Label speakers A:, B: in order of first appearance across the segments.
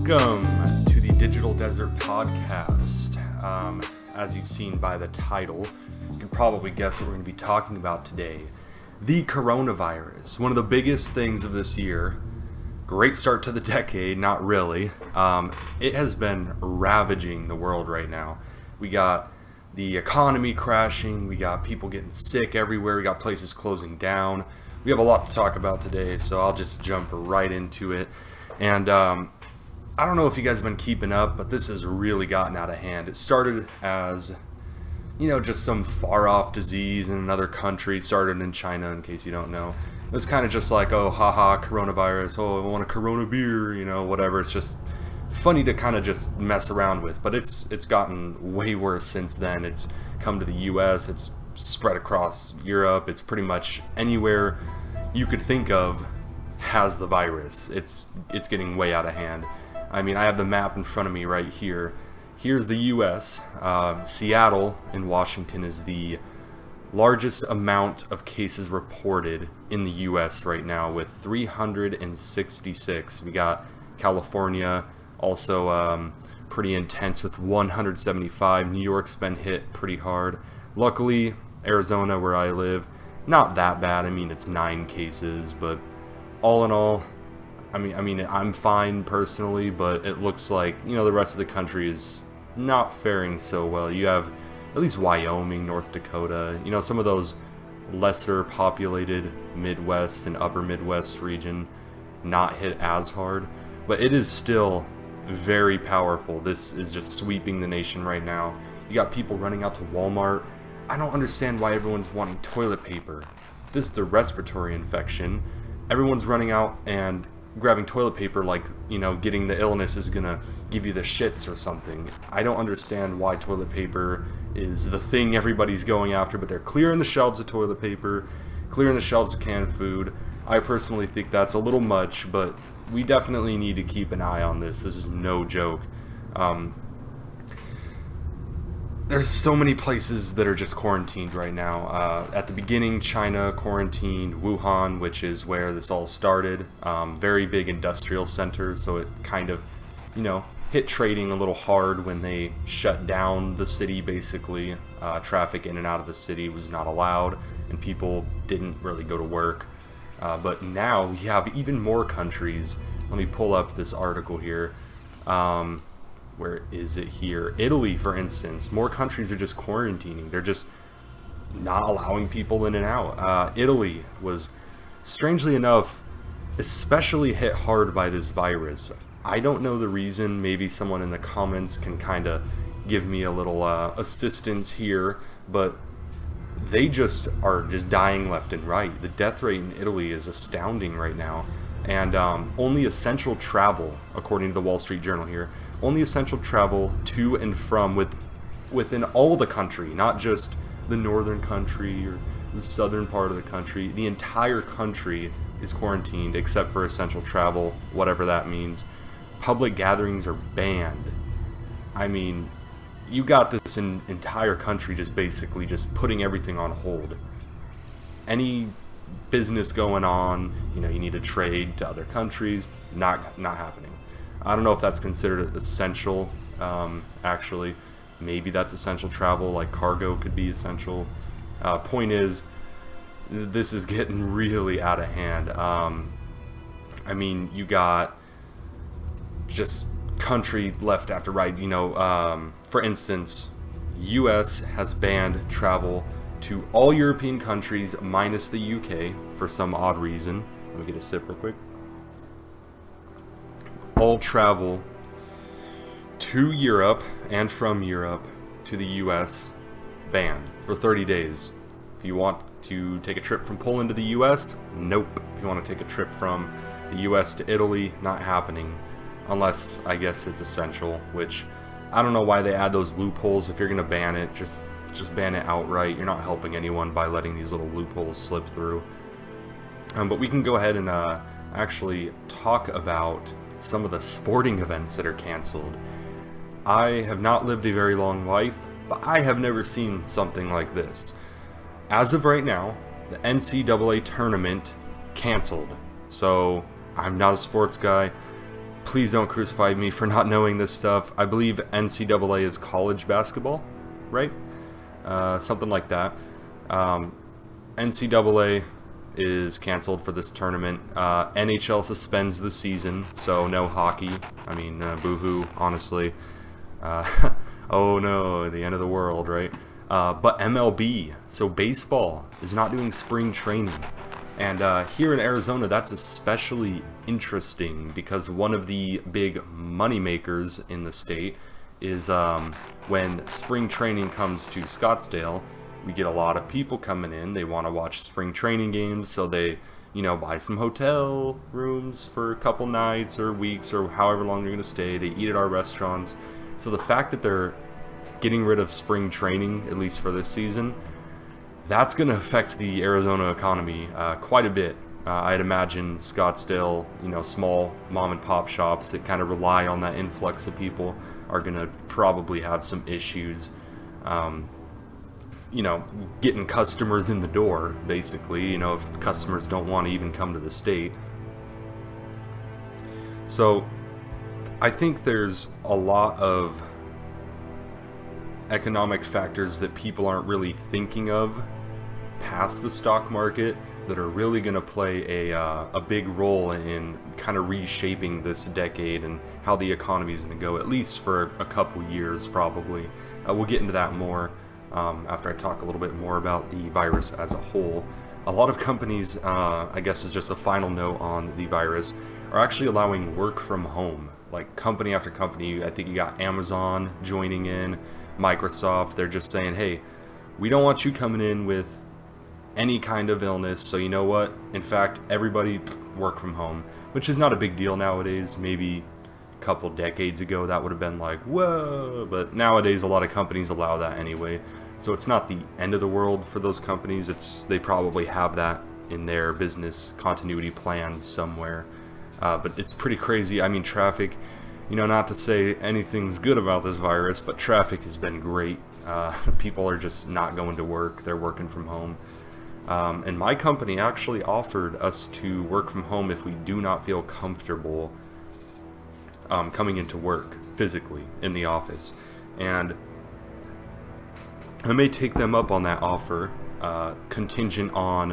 A: Welcome to the Digital Desert Podcast. As you've seen by the title, you can probably guess what we're going to be talking about today. The coronavirus, one of the biggest things of this year. Great start to the decade, not really. It has been ravaging the world right now. We got the economy crashing, we got people getting sick everywhere, we got places closing down. We have a lot to talk about today, so I'll just jump right into it. And I don't know if you guys have been keeping up, but this has really gotten out of hand. It started as, just some far-off disease in another country. It started in China, in case you don't know. It was kind of just like, oh, haha, coronavirus, oh, I want a Corona beer, whatever. It's just funny to kind of just mess around with. But it's gotten way worse since then. It's come to the U.S., it's spread across Europe. It's pretty much anywhere you could think of has the virus. It's getting way out of hand. I mean, I have the map in front of me right here. Here's the U.S. Seattle in Washington is the largest amount of cases reported in the U.S. right now with 366. We got California also pretty intense with 175. New York's been hit pretty hard. Luckily, Arizona, where I live, not that bad. I mean, it's 9 cases, but all in all, I mean, I'm fine personally, but it looks like, the rest of the country is not faring so well. You have at least Wyoming, North Dakota, some of those lesser populated Midwest and upper Midwest region not hit as hard, but it is still very powerful. This is just sweeping the nation right now. You got people running out to Walmart. I don't understand why everyone's wanting toilet paper. This is a respiratory infection. Everyone's running out and grabbing toilet paper like, getting the illness is gonna give you the shits or something. I don't understand why toilet paper is the thing everybody's going after, but they're clearing the shelves of toilet paper, clearing the shelves of canned food. I personally think that's a little much, but we definitely need to keep an eye on this. This is no joke. There's so many places that are just quarantined right now. At the beginning, China quarantined Wuhan, which is where this all started. Very big industrial center, so it kind of, hit trading a little hard when they shut down the city, basically. Traffic in and out of the city was not allowed, and people didn't really go to work. But now we have even more countries. Let me pull up this article here. Where is it here? Italy, for instance. More countries are just quarantining. They're just not allowing people in and out. Italy was, strangely enough, especially hit hard by this virus. I don't know the reason. Maybe someone in the comments can kind of give me a little assistance here. But they just are just dying left and right. The death rate in Italy is astounding right now. And only essential travel, according to the Wall Street Journal here, only essential travel to and from within all the country, not just the northern country or the southern part of the country. The entire country is quarantined except for essential travel, whatever that means. Public gatherings are banned. I mean, you got this entire country just basically just putting everything on hold. Any business going on, you need to trade to other countries, not happening. I don't know if that's considered essential, actually. Maybe that's essential travel, like cargo could be essential. Point is, this is getting really out of hand. I mean, you got just country left after right, for instance, US has banned travel to all European countries minus the UK for some odd reason. Let me get a sip real quick. All travel to Europe and from Europe to the US banned for 30 days. If you want to take a trip from Poland to the US, nope. If you want to take a trip from the US to Italy, not happening. Unless, I guess, it's essential, which I don't know why they add those loopholes. If you're going to ban it, just ban it outright. You're not helping anyone by letting these little loopholes slip through. But we can go ahead and actually talk about some of the sporting events that are canceled. I have not lived a very long life, but I have never seen something like this. As of right now, the NCAA tournament canceled. So I'm not a sports guy. please don't crucify me for not knowing this stuff. I believe NCAA is college basketball, right? Something like that. NCAA is canceled for this tournament. NHL suspends the season, so no hockey. I mean, boo-hoo, honestly. Oh no, the end of the world, right? But MLB, so baseball, is not doing spring training. And here in Arizona, that's especially interesting because one of the big moneymakers in the state is when spring training comes to Scottsdale, we get a lot of people coming in. They want to watch spring training games, so they, buy some hotel rooms for a couple nights or weeks or however long they're going to stay. They eat at our restaurants. So the fact that they're getting rid of spring training, at least for this season, that's going to affect the Arizona economy quite a bit. I'd imagine Scottsdale, small mom and pop shops that kind of rely on that influx of people are going to probably have some issues, getting customers in the door, basically, if customers don't want to even come to the state. So I think there's a lot of economic factors that people aren't really thinking of past the stock market that are really going to play a big role in kind of reshaping this decade and how the economy is going to go, at least for a couple years probably. We'll get into that more after I talk a little bit more about the virus as a whole. A lot of companies, I guess is just a final note on the virus, are actually allowing work from home. Like company after company, I think you got Amazon joining in, Microsoft, they're just saying, hey, we don't want you coming in with any kind of illness, so you know what? In fact, everybody work from home, which is not a big deal nowadays. Maybe a couple decades ago that would have been like, whoa, but nowadays a lot of companies allow that anyway. So it's not the end of the world for those companies. They probably have that in their business continuity plans somewhere. But it's pretty crazy. I mean, traffic, not to say anything's good about this virus, but traffic has been great. People are just not going to work. They're working from home. And my company actually offered us to work from home if we do not feel comfortable coming into work physically in the office. And I may take them up on that offer, contingent on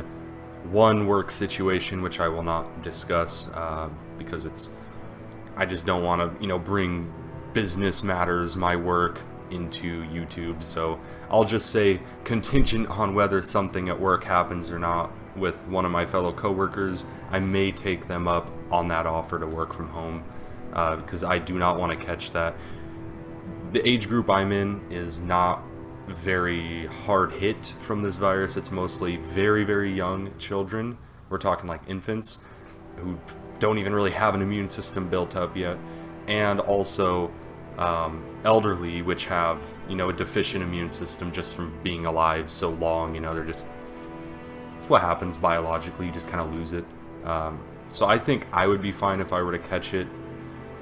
A: one work situation, which I will not discuss because I just don't want to, bring business matters, my work, into YouTube. So I'll just say contingent on whether something at work happens or not with one of my fellow coworkers, I may take them up on that offer to work from home because I do not want to catch that. The age group I'm in is not very hard hit from this virus. It's mostly very, very young children. We're talking like infants who don't even really have an immune system built up yet, and also elderly, which have a deficient immune system just from being alive so long. It's what happens biologically. You just kind of lose it. So I think I would be fine if I were to catch it,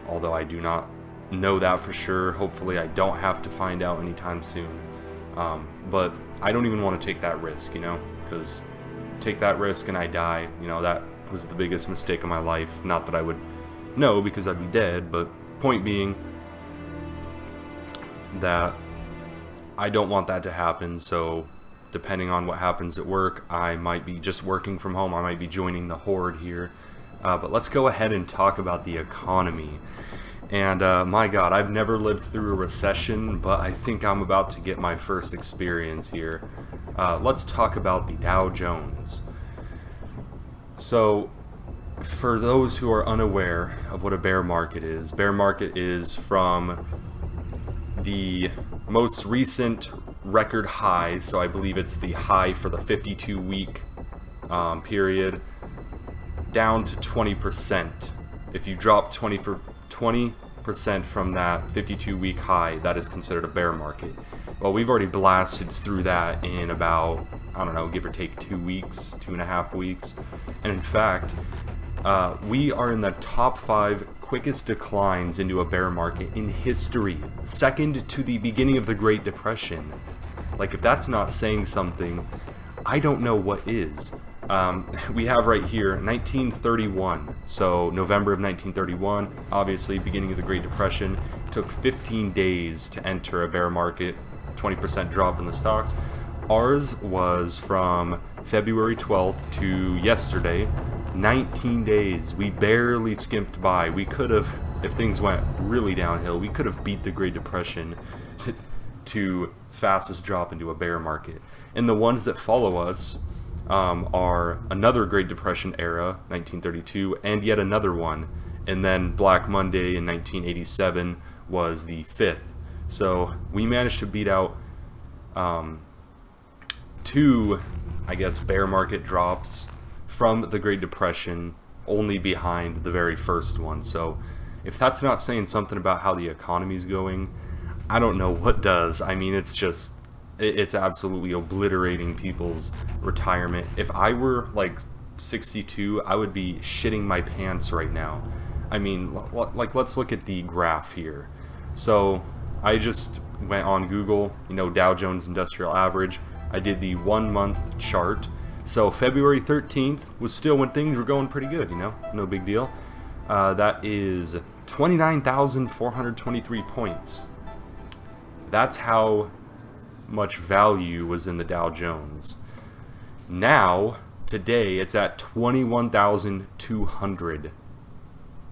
A: although I do not know that for sure. Hopefully I don't have to find out anytime soon. But I don't even want to take that risk, because take that risk and I die, that was the biggest mistake of my life. Not that I would know because I'd be dead, but point being that I don't want that to happen. So depending on what happens at work, I might be just working from home. I might be joining the horde here. But let's go ahead and talk about the economy. And my God, I've never lived through a recession, but I think I'm about to get my first experience here. Let's talk about the Dow Jones. So, for those who are unaware of what a bear market is from the most recent record highs. So I believe it's the high for the 52-week period, down to 20%. If you drop 20% from that 52-week high, that is considered a bear market. Well, we've already blasted through that in about, I don't know, give or take 2 weeks, 2.5 weeks. And in fact, we are in the top 5 quickest declines into a bear market in history, second to the beginning of the Great Depression. Like, if that's not saying something, I don't know what is. We have right here 1931. So November of 1931, obviously beginning of the Great Depression. Took 15 days to enter a bear market, 20% drop in the stocks. Ours was from February 12th to yesterday, 19 days. We barely skimped by. We could have, if things went really downhill, we could have beat the Great Depression to fastest drop into a bear market. And the ones that follow us are another Great Depression era, 1932, and yet another one. And then Black Monday in 1987 was the fifth. So we managed to beat out two, I guess, bear market drops from the Great Depression, only behind the very first one. So if that's not saying something about how the economy's going, I don't know what does. I mean, it's absolutely obliterating people's retirement. If I were like 62, I would be shitting my pants right now. I mean, like, let's look at the graph here. So I just went on Google, Dow Jones Industrial Average. I did the 1 month chart. So February 13th was still when things were going pretty good, no big deal. That is 29,423 points. That's how much value was in the Dow Jones. Now, today, it's at 21,200.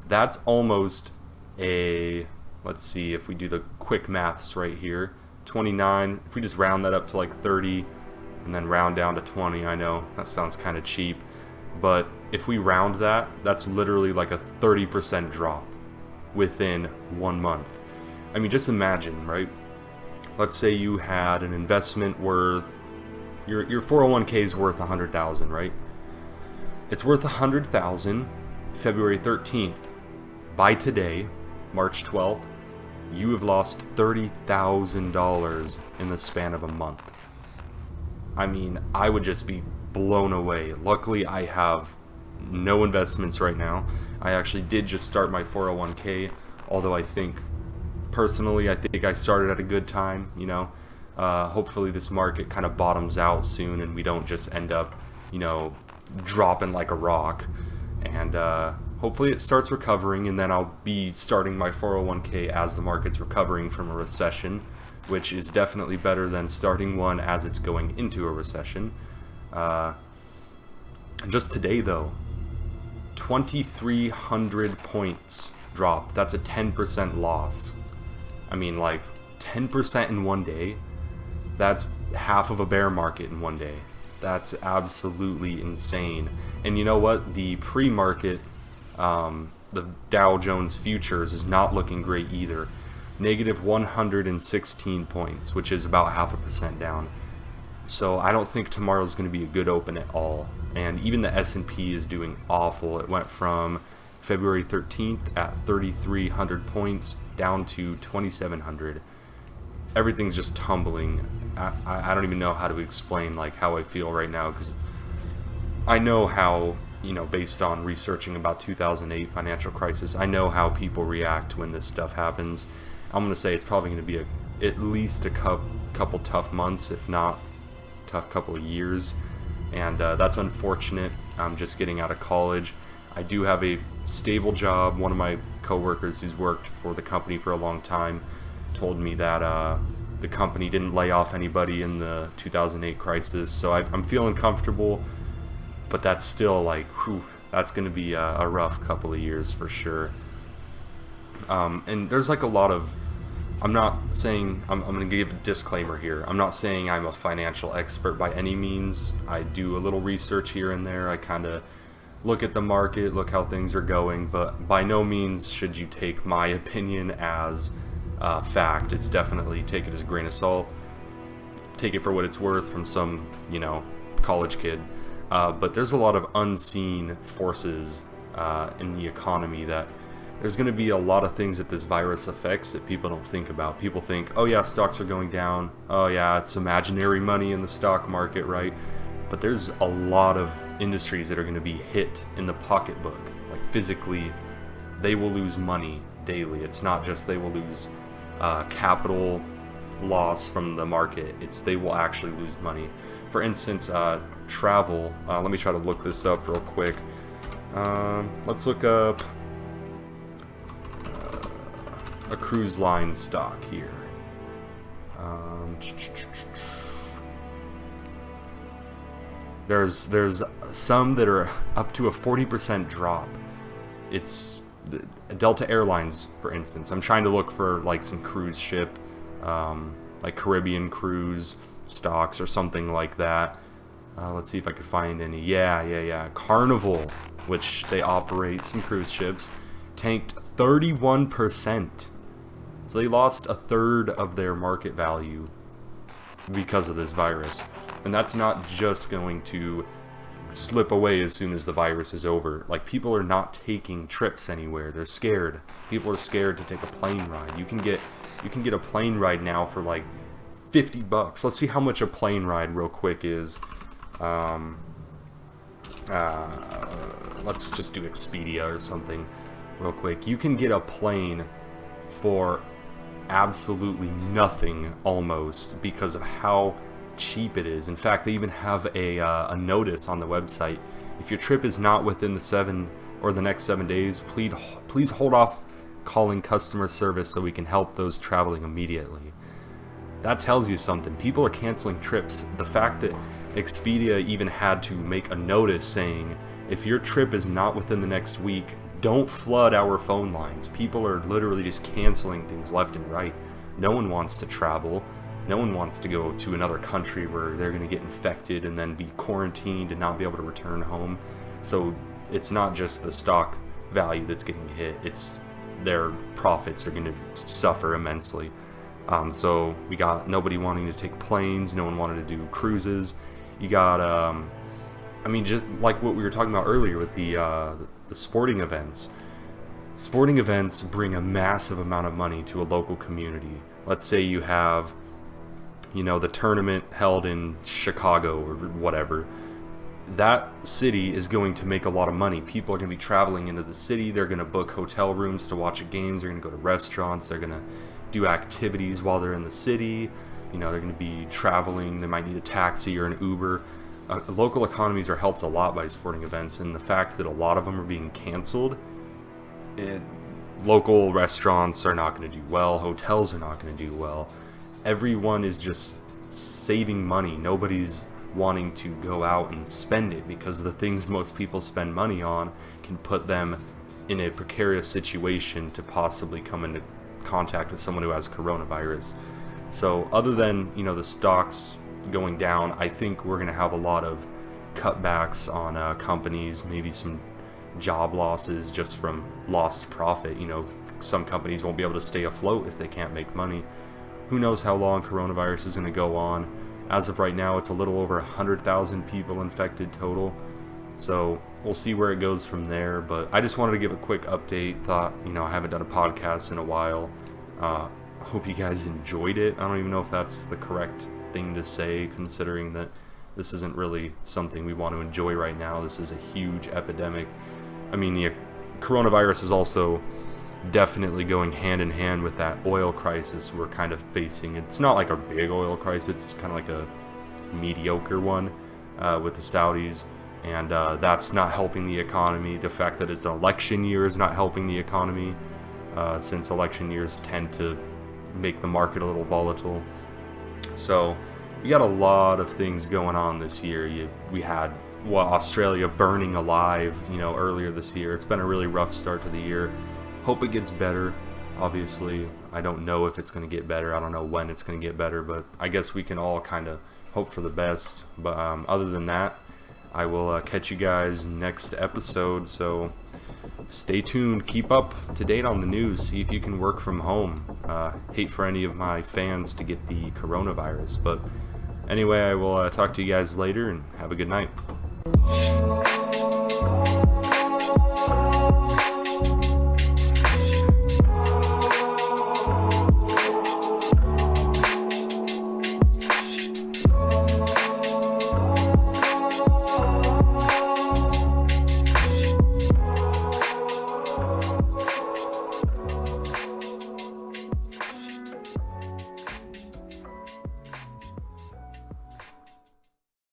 A: That's almost let's see if we do the quick maths right here. 29, if we just round that up to like 30 and then round down to 20, I know that sounds kind of cheap, but if we round that, that's literally like a 30% drop within 1 month. I mean, just imagine, right? Let's say you had an investment worth, your 401k is worth 100,000, right? It's worth 100,000 February 13th. By today, March 12th, you have lost $30,000 in the span of a month. I mean, I would just be blown away. Luckily, I have no investments right now. I actually did just start my 401k, although personally, I think I started at a good time, hopefully this market kind of bottoms out soon and we don't just end up, dropping like a rock. And hopefully it starts recovering, and then I'll be starting my 401k as the market's recovering from a recession, which is definitely better than starting one as it's going into a recession. And just today, though, 2,300 points dropped. That's a 10% loss. I mean, like, 10% in 1 day, that's half of a bear market in 1 day. That's absolutely insane. And you know what? The pre-market, the Dow Jones Futures is not looking great either. Negative 116 points, which is about 0.5% down. So I don't think tomorrow's going to be a good open at all. And even the S&P is doing awful. It went from February 13th at 3,300 points down to 2,700. Everything's just tumbling. I don't even know how to explain like how I feel right now, because I know how, based on researching about 2008 financial crisis, I know how people react when this stuff happens. I'm going to say it's probably going to be at least a couple tough months, if not tough couple of years, and that's unfortunate. I'm just getting out of college. I do have a stable job. One of my coworkers who's worked for the company for a long time told me that the company didn't lay off anybody in the 2008 crisis, so I'm feeling comfortable, but that's still like, that's going to be a rough couple of years for sure. And there's like a lot of, I'm not saying, I'm going to give a disclaimer here, I'm not saying I'm a financial expert by any means. I do a little research here and there. I kind of look at the market, look how things are going, but by no means should you take my opinion as fact. It's definitely, take it as a grain of salt, take it for what it's worth from some, college kid. But there's a lot of unseen forces in the economy that there's going to be a lot of things that this virus affects that people don't think about. People think, oh yeah, stocks are going down. Oh yeah, it's imaginary money in the stock market, right? But there's a lot of industries that are going to be hit in the pocketbook. Like physically, they will lose money daily. It's not just they will lose capital loss from the market. It's they will actually lose money. for instance, travel. Let me try to look this up real quick. Let's look up a cruise line stock here. There's some that are up to a 40% drop. It's Delta Airlines, for instance. I'm trying to look for like some cruise ship, like Caribbean cruise stocks or something like that. Let's see if I could find any. Yeah. Carnival, which they operate some cruise ships, tanked 31%. So they lost a third of their market value because of this virus. And that's not just going to slip away as soon as the virus is over. Like, people are not taking trips anywhere. They're scared. People are scared to take a plane ride. You can get a plane ride now for like $50. Let's see how much a plane ride real quick is. Let's just do Expedia or something real quick. You can get a plane for absolutely nothing almost because of how cheap it is. In fact, they even have a notice on the website. If your trip is not within the next 7 days, please hold off calling customer service so we can help those traveling immediately. That tells you something. People are canceling trips. The fact that Expedia even had to make a notice saying, if your trip is not within the next week, don't flood our phone lines. People are literally just canceling things left and right. No one wants to travel. No one wants to go to another country where they're going to get infected and then be quarantined and not be able to return home. So it's not just the stock value that's getting hit. It's their profits are going to suffer immensely. So we got nobody wanting to take planes. No one wanted to do cruises. You got, I mean, just like what we were talking about earlier with the sporting events. Sporting events bring a massive amount of money to a local community. Let's say you have, you know, the tournament held in Chicago or whatever. That city is going to make a lot of money. People are going to be traveling into the city. They're going to book hotel rooms to watch games. They're going to go to restaurants. They're going to do activities while they're in the city. You know, they're going to be traveling. They might need a taxi or an Uber. Local economies are helped a lot by sporting events, and the fact that a lot of them are being canceled, local restaurants are not going to do well. Hotels are not going to do well. Everyone is just saving money. Nobody's wanting to go out and spend it because the things most people spend money on can put them in a precarious situation to possibly come into contact with someone who has coronavirus. So other than, you know, the stocks going down, I think we're going to have a lot of cutbacks on companies, maybe some job losses just from lost profit. You know, some companies won't be able to stay afloat if they can't make money. Who knows how long coronavirus is going to go on. As of right now, it's a little over 100,000 people infected total. So we'll see where it goes from there. But I just wanted to give a quick update. Thought, you know, I haven't done a podcast in a while. Hope you guys enjoyed it. I don't even know if that's the correct thing to say, considering that this isn't really something we want to enjoy right now. This is a huge epidemic. I mean, the coronavirus is also definitely going hand in hand with that oil crisis we're kind of facing. It's not like a big oil crisis, it's kind of like a mediocre one with the Saudis, and that's not helping the economy. The fact that it's an election year is not helping the economy, since election years tend to make the market a little volatile. So we got a lot of things going on this year. We had Australia burning alive, you know, earlier this year. It's been a really rough start to the year. Hope it gets better. Obviously, I don't know if it's going to get better. I don't know when it's going to get better, but I guess we can all kind of hope for the best. But other than that, I will catch you guys next episode. So stay tuned. Keep up to date on the news. See if you can work from home. Hate for any of my fans to get the coronavirus. But anyway, I will talk to you guys later and have a good night.